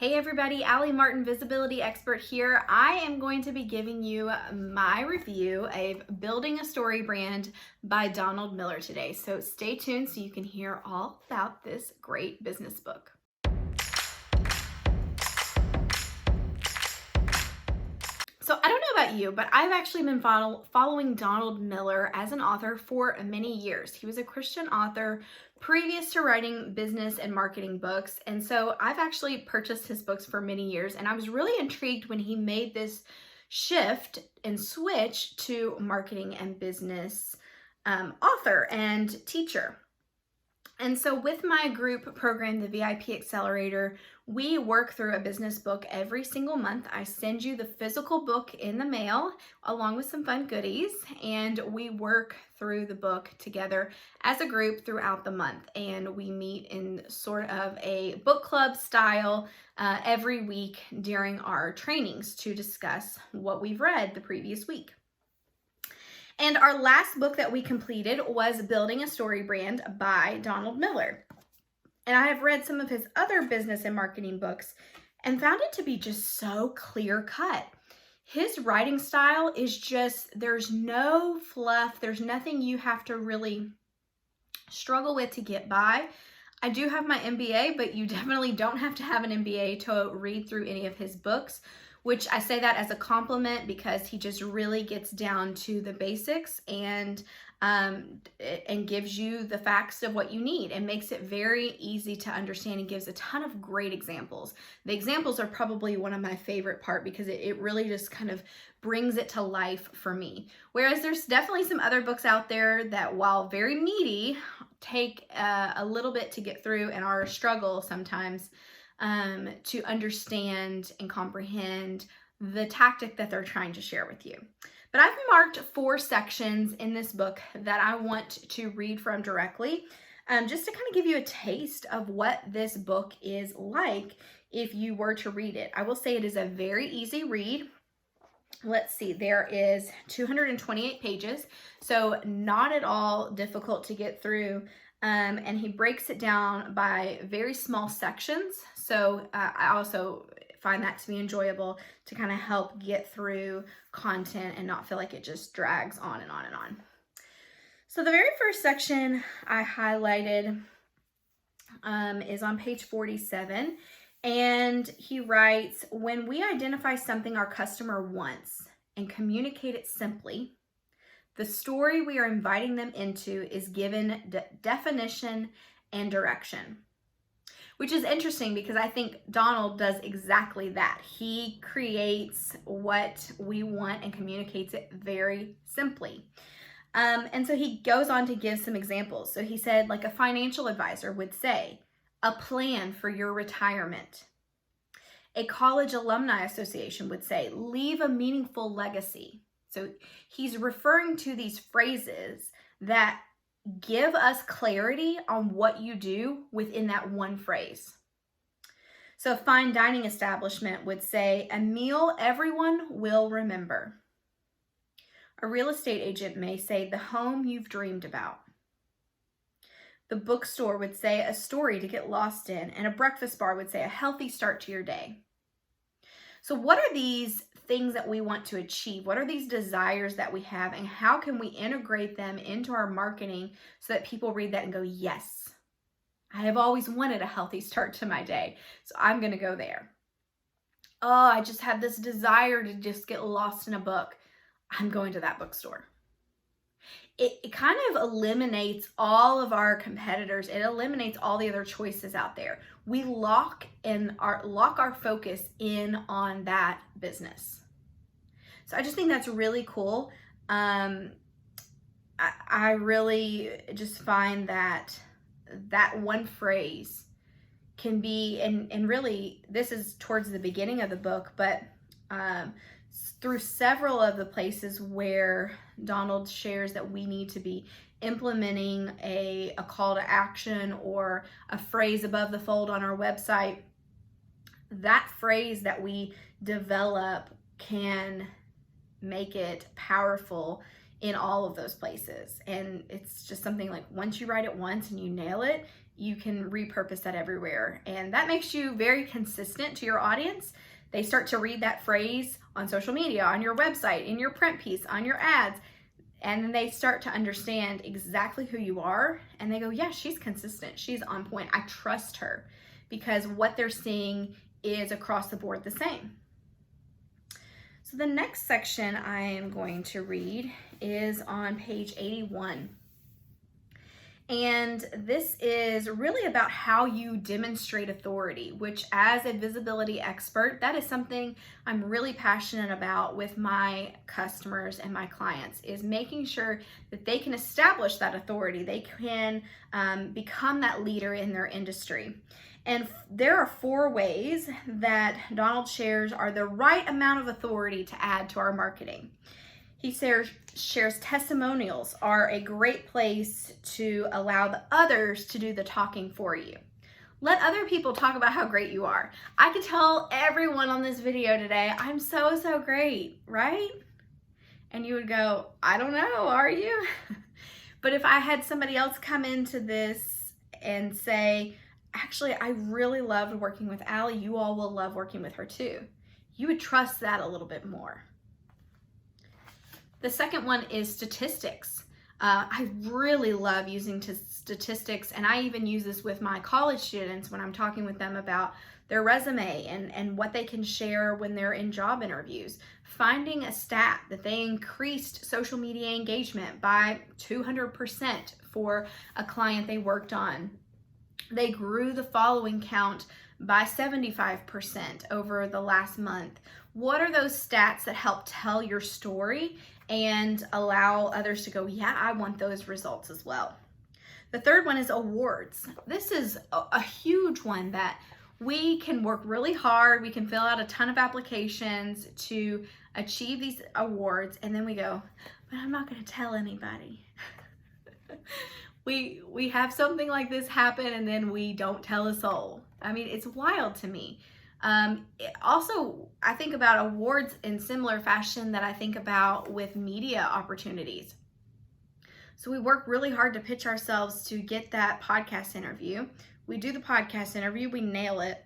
Hey everybody, Allie Martin, visibility expert here. I am going to be giving you my review of Building a Story Brand by Donald Miller today. So stay tuned so you can hear all about this great business book. So I don't know about you, but I've actually been following Donald Miller as an author for many years. He was a Christian author previous to writing business and marketing books. And so I've actually purchased his books for many years. And I was really intrigued when he made this shift and switch to marketing and business author and teacher. And so with my group program, the VIP Accelerator, we work through a business book every single month. I send you the physical book in the mail along with some fun goodies, and we work through the book together as a group throughout the month. And we meet in sort of a book club style every week during our trainings to discuss what we've read the previous week. And our last book that we completed was Building a Story Brand by Donald Miller. And I have read some of his other business and marketing books and found it to be just so clear cut. His writing style is just, there's no fluff. There's nothing you have to really struggle with to get by. I do have my MBA, but you definitely don't have to have an MBA to read through any of his books, which I say that as a compliment because he just really gets down to the basics and gives you the facts of what you need and makes it very easy to understand and gives a ton of great examples. The examples are probably one of my favorite part because it really just kind of brings it to life for me. Whereas there's definitely some other books out there that, while very meaty, take a little bit to get through and are a struggle sometimes to understand and comprehend the tactic that they're trying to share with you. But I've marked 4 sections in this book that I want to read from directly, just to kind of give you a taste of what this book is like if you were to read it. I will say it is a very easy read. Let's see, there is 228 pages, so not at all difficult to get through. And he breaks it down by very small sections. So I also find that to be enjoyable to kind of help get through content and not feel like it just drags on and on and on. So the very first section I highlighted is on page 47. And he writes, when we identify something our customer wants and communicate it simply, the story we are inviting them into is given definition and direction. Which is interesting because I think Donald does exactly that. He creates what we want and communicates it very simply. And so he goes on to give some examples. So he said, like a financial advisor would say, a plan for your retirement. A college alumni association would say, leave a meaningful legacy. So he's referring to these phrases that give us clarity on what you do within that one phrase. So a fine dining establishment would say, a meal everyone will remember. A real estate agent may say, the home you've dreamed about. The bookstore would say, a story to get lost in, and a breakfast bar would say, a healthy start to your day. So what are these things that we want to achieve? What are these desires that we have, and how can we integrate them into our marketing so that people read that and go, yes, I have always wanted a healthy start to my day, so I'm going to go there. Oh, I just have this desire to just get lost in a book. I'm going to that bookstore. It kind of eliminates all of our competitors. It eliminates all the other choices out there. We lock our focus in on that business. So I just think that's really cool. I really just find that one phrase can be, and really this is towards the beginning of the book, but through several of the places where Donald shares that we need to be implementing a call to action or a phrase above the fold on our website, that phrase that we develop can make it powerful in all of those places. And it's just something like once you write it once and you nail it, you can repurpose that everywhere. And that makes you very consistent to your audience. They start to read that phrase on social media, on your website, in your print piece, on your ads, and then they start to understand exactly who you are, and they go, yeah, she's consistent, she's on point, I trust her, because what they're seeing is across the board the same. So the next section I am going to read is on page 81. And this is really about how you demonstrate authority, which as a visibility expert, that is something I'm really passionate about with my customers and my clients, is making sure that they can establish that authority. They can become that leader in their industry. And there are 4 ways that Donald shares are the right amount of authority to add to our marketing. He shares testimonials are a great place to allow the others to do the talking for you. Let other people talk about how great you are. I could tell everyone on this video today, I'm so great, right? And you would go, I don't know, are you? But if I had somebody else come into this and say, actually, I really loved working with Allie, you all will love working with her too, you would trust that a little bit more. The second one is statistics. I really love using statistics, and I even use this with my college students when I'm talking with them about their resume and what they can share when they're in job interviews. Finding a stat that they increased social media engagement by 200% for a client they worked on. They grew the following count by 75% over the last month. What are those stats that help tell your story and allow others to go, yeah, I want those results as well? The third one is awards. This is a huge one that we can work really hard. We can fill out a ton of applications to achieve these awards, and then we go, but I'm not going to tell anybody. We have something like this happen, and then we don't tell a soul. I mean, it's wild to me. Also, I think about awards in similar fashion that I think about with media opportunities. So we work really hard to pitch ourselves to get that podcast interview. We do the podcast interview, we nail it.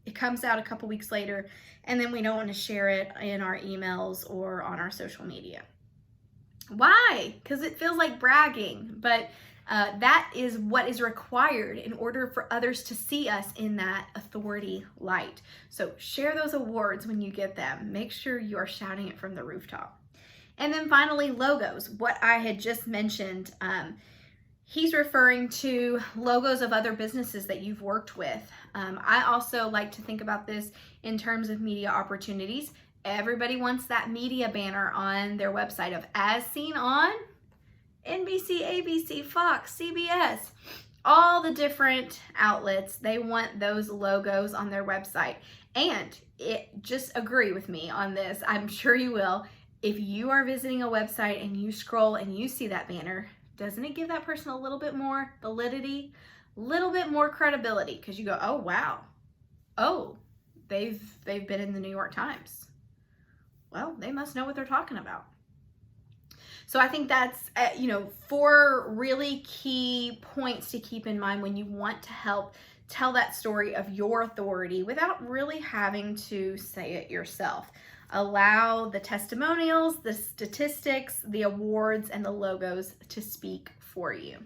It comes out a couple weeks later, and then we don't want to share it in our emails or on our social media. Why? Because it feels like bragging, but that is what is required in order for others to see us in that authority light. So share those awards when you get them. Make sure you are shouting it from the rooftop. And then finally, logos, what I had just mentioned. He's referring to logos of other businesses that you've worked with. I also like to think about this in terms of media opportunities. Everybody wants that media banner on their website of as seen on NBC, ABC, Fox, CBS, all the different outlets. They want those logos on their website. And just agree with me on this. I'm sure you will. If you are visiting a website and you scroll and you see that banner, doesn't it give that person a little bit more validity, a little bit more credibility? Because you go, oh, wow. Oh, they've been in the New York Times. Well, they must know what they're talking about. So I think that's, 4 really key points to keep in mind when you want to help tell that story of your authority without really having to say it yourself. Allow the testimonials, the statistics, the awards, and the logos to speak for you.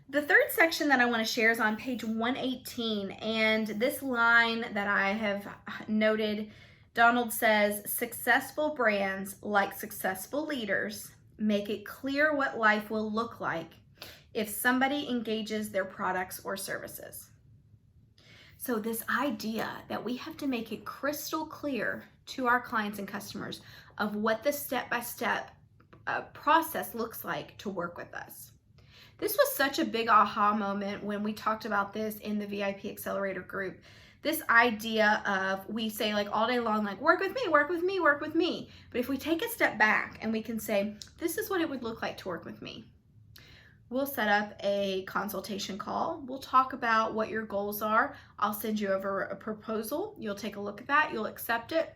The third section that I want to share is on page 118, and this line that I have noted, Donald says, successful brands, like successful leaders, make it clear what life will look like if somebody engages their products or services. So this idea that we have to make it crystal clear to our clients and customers of what the step-by-step process looks like to work with us. This was such a big aha moment when we talked about this in the VIP Accelerator group. This idea of, we say like all day long, like work with me, work with me, work with me. But if we take a step back and we can say, this is what it would look like to work with me. We'll set up a consultation call. We'll talk about what your goals are. I'll send you over a proposal. You'll take a look at that. You'll accept it.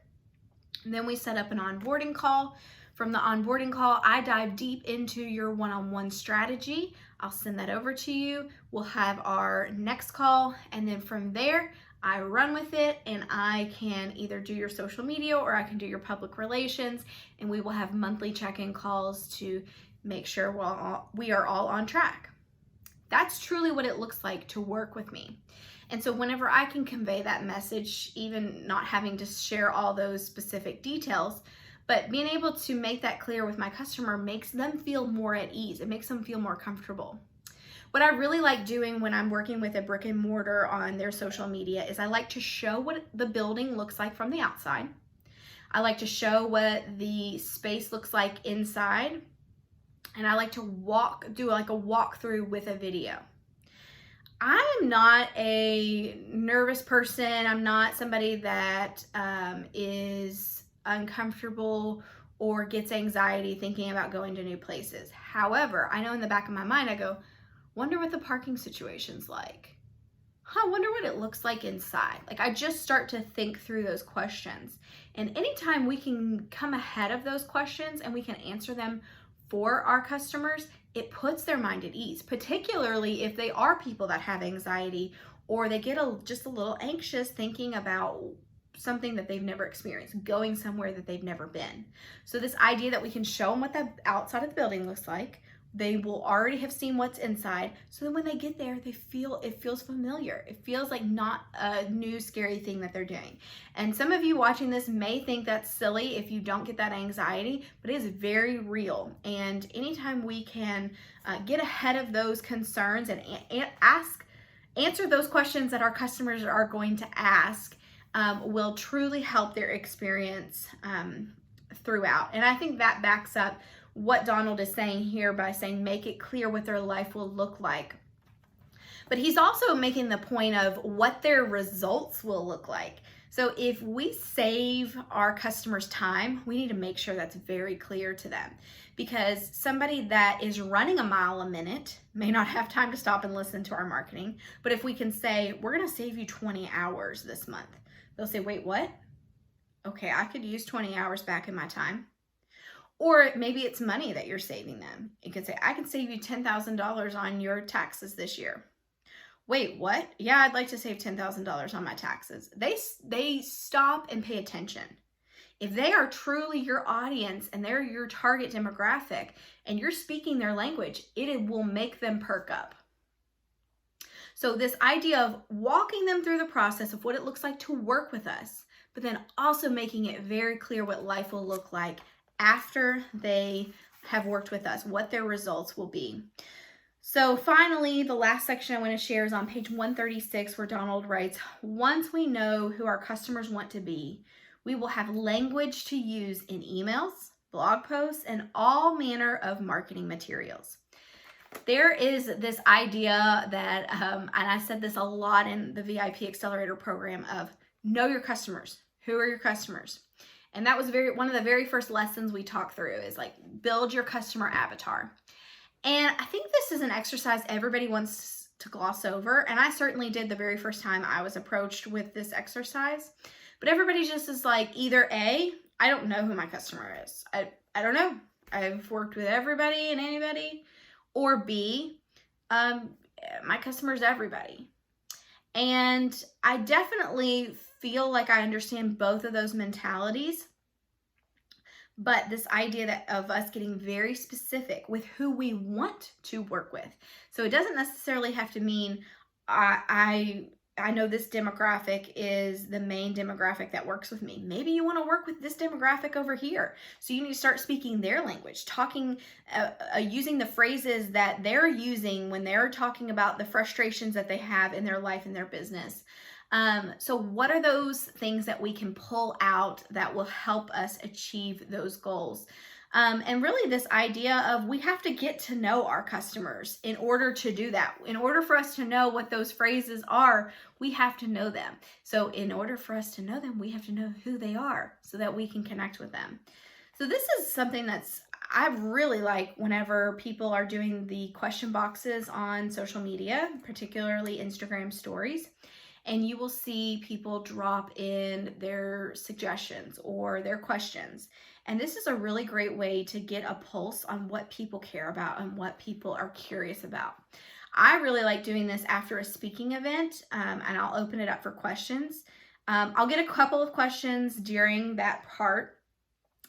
And then we set up an onboarding call. From the onboarding call, I dive deep into your one-on-one strategy. I'll send that over to you. We'll have our next call, and then from there, I run with it, and I can either do your social media or I can do your public relations, and we will have monthly check-in calls to make sure we are all on track. That's truly what it looks like to work with me. And so whenever I can convey that message, even not having to share all those specific details, but being able to make that clear with my customer makes them feel more at ease. It makes them feel more comfortable. What I really like doing when I'm working with a brick and mortar on their social media is I like to show what the building looks like from the outside. I like to show what the space looks like inside. And I like to do like a walkthrough with a video. I'm not a nervous person. I'm not somebody that is uncomfortable or gets anxiety thinking about going to new places. However, I know in the back of my mind, I go, wonder what the parking situation's like. Wonder what it looks like inside. Like, I just start to think through those questions. And anytime we can come ahead of those questions and we can answer them for our customers, it puts their mind at ease, particularly if they are people that have anxiety or they get just a little anxious thinking about something that they've never experienced, going somewhere that they've never been. So this idea that we can show them what the outside of the building looks like, they will already have seen what's inside, so then when they get there, it feels familiar. It feels like not a new scary thing that they're doing. And some of you watching this may think that's silly if you don't get that anxiety, but it is very real. And anytime we can get ahead of those concerns and answer those questions that our customers are going to ask, will truly help their experience throughout. And I think that backs up what Donald is saying here by saying make it clear what their life will look like. But he's also making the point of what their results will look like. So if we save our customers time, we need to make sure that's very clear to them, because somebody that is running a mile a minute may not have time to stop and listen to our marketing. But if we can say, we're going to save you 20 hours this month, they'll say, wait, what? Okay, I could use 20 hours back in my time. Or maybe it's money that you're saving them. You could say, I can save you $10,000 on your taxes this year. Wait, what? Yeah, I'd like to save $10,000 on my taxes. They stop and pay attention. If they are truly your audience and they're your target demographic and you're speaking their language, it will make them perk up. So this idea of walking them through the process of what it looks like to work with us, but then also making it very clear what life will look like after they have worked with us, what their results will be. So finally, the last section I want to share is on page 136, where Donald writes, once we know who our customers want to be, we will have language to use in emails, blog posts, and all manner of marketing materials. There is this idea that, and I said this a lot in the VIP Accelerator program, of know your customers. Who are your customers? And that was one of the very first lessons we talked through, is like build your customer avatar. And I think this is an exercise everybody wants to gloss over. And I certainly did the very first time I was approached with this exercise. But everybody just is like, either A, I don't know who my customer is. I don't know. I've worked with everybody and anybody. Or B, my customer is everybody. And I definitely feel like I understand both of those mentalities. But this idea of us getting very specific with who we want to work with. So it doesn't necessarily have to mean I know this demographic is the main demographic that works with me. Maybe you want to work with this demographic over here. So you need to start speaking their language, talking, using the phrases that they're using when they're talking about the frustrations that they have in their life and their business. So what are those things that we can pull out that will help us achieve those goals? And really this idea of we have to get to know our customers in order to do that. In order for us to know what those phrases are, we have to know them. So in order for us to know them, we have to know who they are so that we can connect with them. So this is something I really like whenever people are doing the question boxes on social media, particularly Instagram stories. and you will see people drop in their suggestions or their questions. And this is a really great way to get a pulse on what people care about and what people are curious about. I really like doing this after a speaking event, and I'll open it up for questions. I'll get a couple of questions during that part,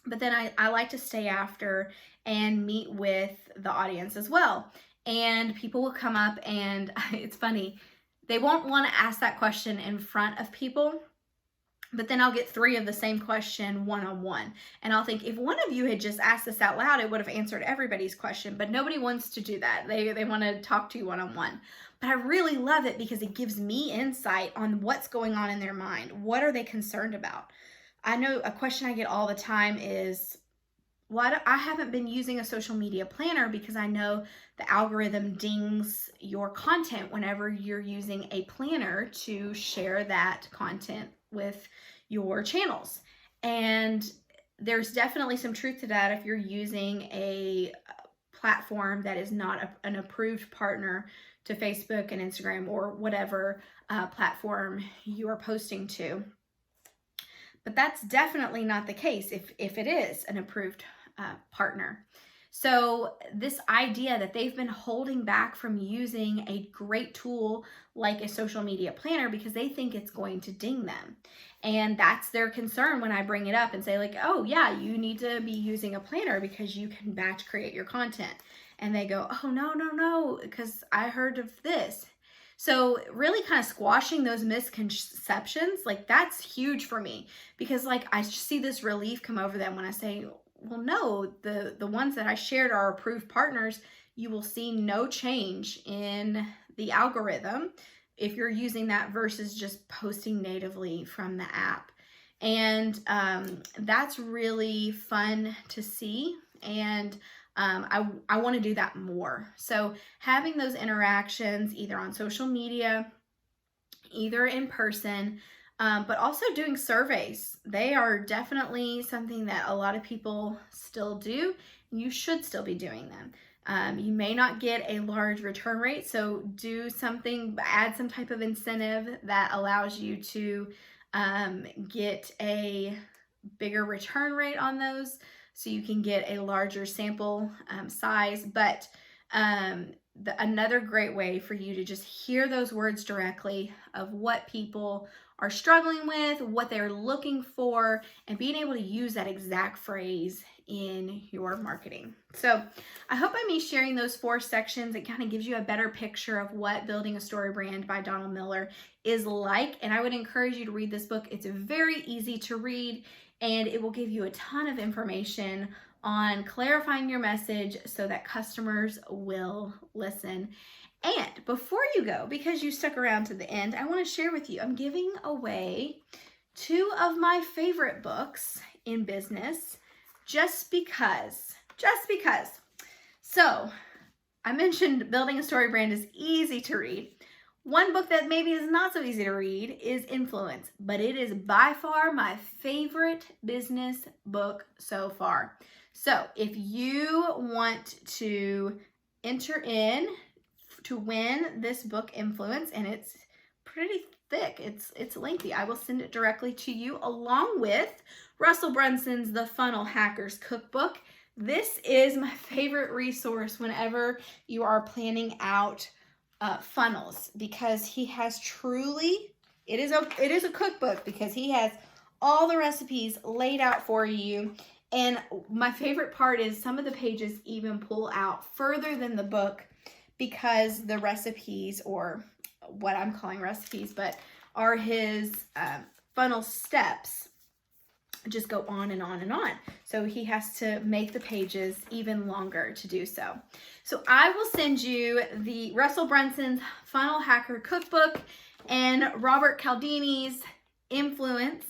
but then I like to stay after and meet with the audience as well. And people will come up, and it's funny, they won't want to ask that question in front of people, but then I'll get 3 of the same question one-on-one. And I'll think, if one of you had just asked this out loud, it would have answered everybody's question, but nobody wants to do that. They want to talk to you one-on-one. But I really love it because it gives me insight on what's going on in their mind. What are they concerned about? I know a question I get all the time is, I haven't been using a social media planner because I know the algorithm dings your content whenever you're using a planner to share that content with your channels. And there's definitely some truth to that if you're using a platform that is not an approved partner to Facebook and Instagram or whatever platform you are posting to. But that's definitely not the case if it is an approved partner. So this idea that they've been holding back from using a great tool like a social media planner because they think it's going to ding them. And that's their concern when I bring it up and say, like, oh yeah, you need to be using a planner because you can batch create your content. And they go, oh no, because I heard of this. So really kind of squashing those misconceptions, like that's huge for me, because like I see this relief come over them when I say, well, no, the ones that I shared are approved partners. You will see no change in the algorithm if you're using that versus just posting natively from the app. And that's really fun to see. And I want to do that more. So having those interactions either on social media, either in person, but also doing surveys. They are definitely something that a lot of people still do. You should still be doing them. You may not get a large return rate, so do something, add some type of incentive that allows you to get a bigger return rate on those, so you can get a larger sample size. But another great way for you to just hear those words directly of what people are struggling with, what they're looking for, and being able to use that exact phrase in your marketing. So I hope by me sharing those 4 sections, it kind of gives you a better picture of what Building a Story Brand by Donald Miller is like. And I would encourage you to read this book. It's very easy to read, and it will give you a ton of information on clarifying your message so that customers will listen. And before you go, because you stuck around to the end, I want to share with you, I'm giving away 2 of my favorite books in business just because. So I mentioned Building a Story Brand is easy to read. One book that maybe is not so easy to read is Influence, but it is by far my favorite business book so far. So if you want to enter in to win this book, Influence, and it's pretty thick, it's lengthy, I will send it directly to you along with Russell Brunson's The Funnel Hackers Cookbook. This is my favorite resource whenever you are planning out funnels, because he has truly, it is a cookbook because he has all the recipes laid out for you. And my favorite part is some of the pages even pull out further than the book, because the recipes, or what I'm calling recipes, but are his funnel steps, just go on and on and on. So he has to make the pages even longer to do so. So I will send you the Russell Brunson's Funnel Hacker Cookbook and Robert Cialdini's Influence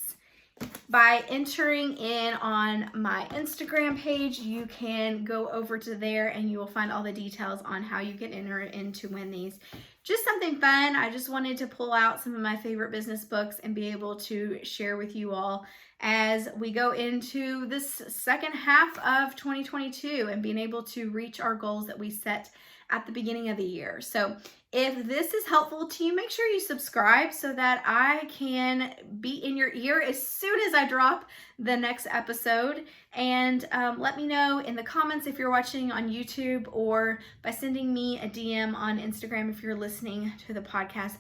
by entering in on my Instagram page. You can go over to there and you will find all the details on how you can enter in to win these. Just something fun. I just wanted to pull out some of my favorite business books and be able to share with you all as we go into this second half of 2022 and being able to reach our goals that we set at the beginning of the year. So If this is helpful to you, make sure you subscribe so that I can be in your ear as soon as I drop the next episode. And let me know in the comments if you're watching on YouTube, or by sending me a DM on Instagram if you're listening to the podcast,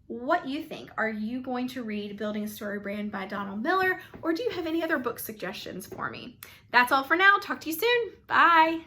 what you think. Are you going to read Building a Story Brand by Donald Miller, or do you have any other book suggestions for me? That's all for now. Talk to you soon. Bye.